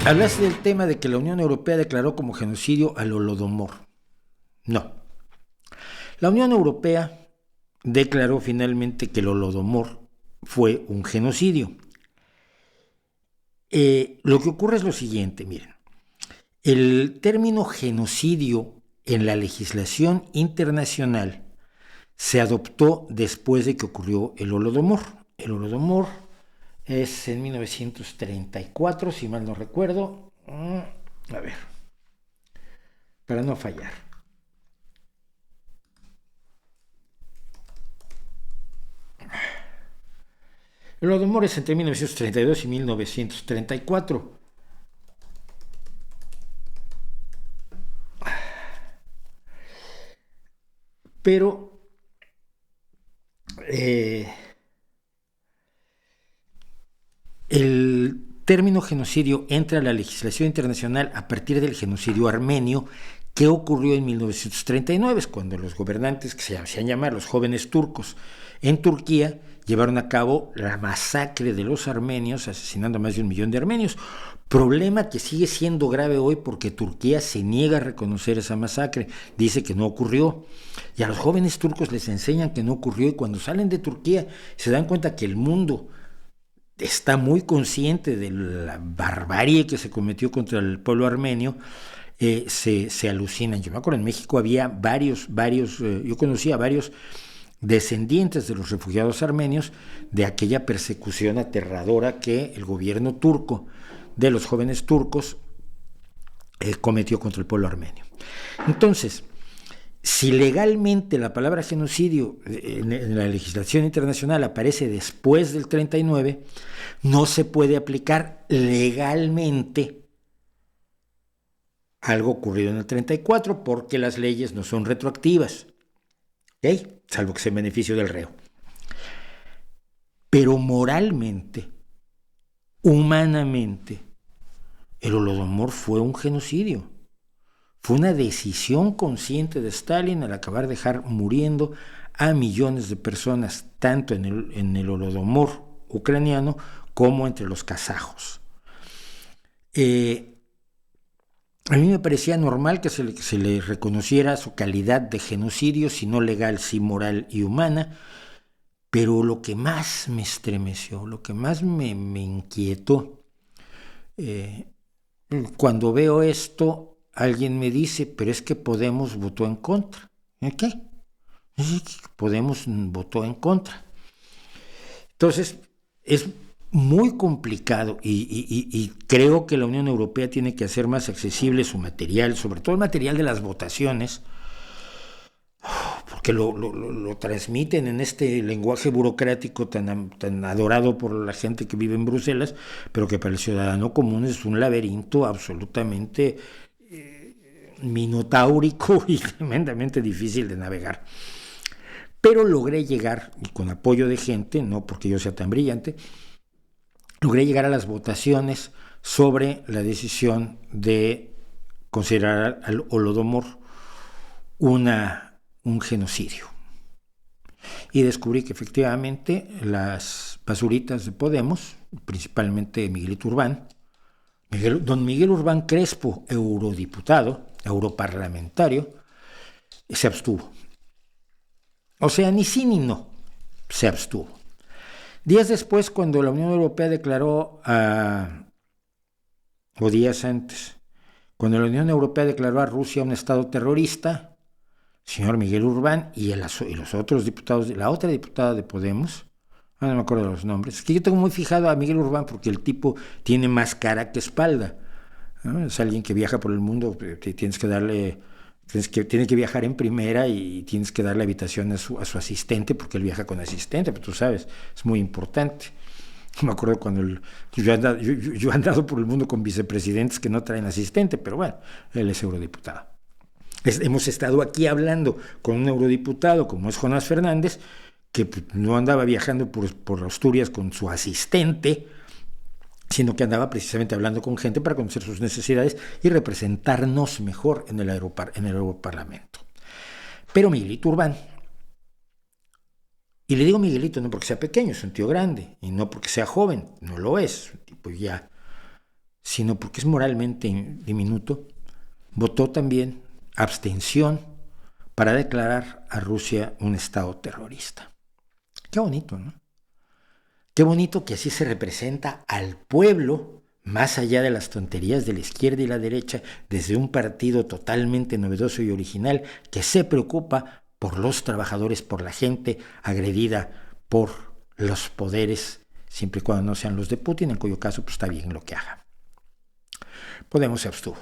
Hablaste del tema de que la Unión Europea declaró como genocidio al Holodomor. No. La Unión Europea declaró finalmente que el Holodomor fue un genocidio. Lo que ocurre es lo siguiente, miren. El término genocidio en la legislación internacional se adoptó después de que ocurrió el Holodomor. El Holodomor es en 1934, si mal no recuerdo. A ver, para no fallar. El Holodomor es entre 1932 y 1934. Pero el término genocidio entra a la legislación internacional a partir del genocidio armenio que ocurrió en 1939, cuando los gobernantes, que se hacían llamar los jóvenes turcos, en Turquía llevaron a cabo la masacre de los armenios, asesinando a más de 1 millón de armenios. Problema que sigue siendo grave hoy porque Turquía se niega a reconocer esa masacre, dice que no ocurrió. Y a los jóvenes turcos les enseñan que no ocurrió, y cuando salen de Turquía se dan cuenta que el mundo está muy consciente de la barbarie que se cometió contra el pueblo armenio. Se alucinan. Yo me acuerdo, en México había varios, yo conocía varios descendientes de los refugiados armenios de aquella persecución aterradora que el gobierno turco de los jóvenes turcos cometió contra el pueblo armenio. Entonces, si legalmente la palabra genocidio en la legislación internacional aparece después del 39, no se puede aplicar legalmente algo ocurrido en el 34 porque las leyes no son retroactivas, ¿okay? Salvo que sea en beneficio del reo. Pero moralmente, humanamente, el Holodomor fue un genocidio. Fue una decisión consciente de Stalin al acabar de dejar muriendo a millones de personas, tanto en el Holodomor ucraniano como entre los kazajos. A mí me parecía normal que se le reconociera su calidad de genocidio, si no legal, sí moral y humana, pero lo que más me estremeció, lo que más me inquietó, cuando veo esto, alguien me dice, pero es que Podemos votó en contra. ¿En qué? Podemos votó en contra. Entonces, es muy complicado y creo que la Unión Europea tiene que hacer más accesible su material, sobre todo el material de las votaciones, porque lo transmiten en este lenguaje burocrático tan adorado por la gente que vive en Bruselas, pero que para el ciudadano común es un laberinto absolutamente minotaurico y tremendamente difícil de navegar. Pero logré llegar, y con apoyo de gente, no porque yo sea tan brillante, logré llegar a las votaciones sobre la decisión de considerar al Holodomor un genocidio. Y descubrí que efectivamente las basuritas de Podemos, principalmente Miguelito Urbán, don Miguel Urbán Crespo, eurodiputado, europarlamentario, se abstuvo. O sea, ni sí ni no, se abstuvo. Días después, cuando la Unión Europea declaró, o días antes, cuando la Unión Europea declaró a Rusia un estado terrorista, el señor Miguel Urbán y los otros diputados, la otra diputada de Podemos, no me acuerdo de los nombres, es que yo tengo muy fijado a Miguel Urbán porque el tipo tiene más cara que espalda, ¿no? Es alguien que viaja por el mundo, tienes que darle... Tiene que viajar en primera y tienes que darle habitación a su asistente porque él viaja con asistente, pero tú sabes, es muy importante. Me acuerdo cuando yo he andado por el mundo con vicepresidentes que no traen asistente, pero bueno, él es eurodiputado. Hemos estado aquí hablando con un eurodiputado como es Jonás Fernández, que no andaba viajando por Asturias con su asistente, sino que andaba precisamente hablando con gente para conocer sus necesidades y representarnos mejor en el Europarlamento. Pero Miguelito Urbán, y le digo Miguelito no porque sea pequeño, es un tío grande, y no porque sea joven, no lo es, un tipo ya sino porque es moralmente diminuto, votó también abstención para declarar a Rusia un estado terrorista. Qué bonito, ¿no? Qué bonito que así se representa al pueblo, más allá de las tonterías de la izquierda y la derecha, desde un partido totalmente novedoso y original que se preocupa por los trabajadores, por la gente agredida por los poderes, siempre y cuando no sean los de Putin, en cuyo caso pues está bien lo que haga. Podemos se abstuvo.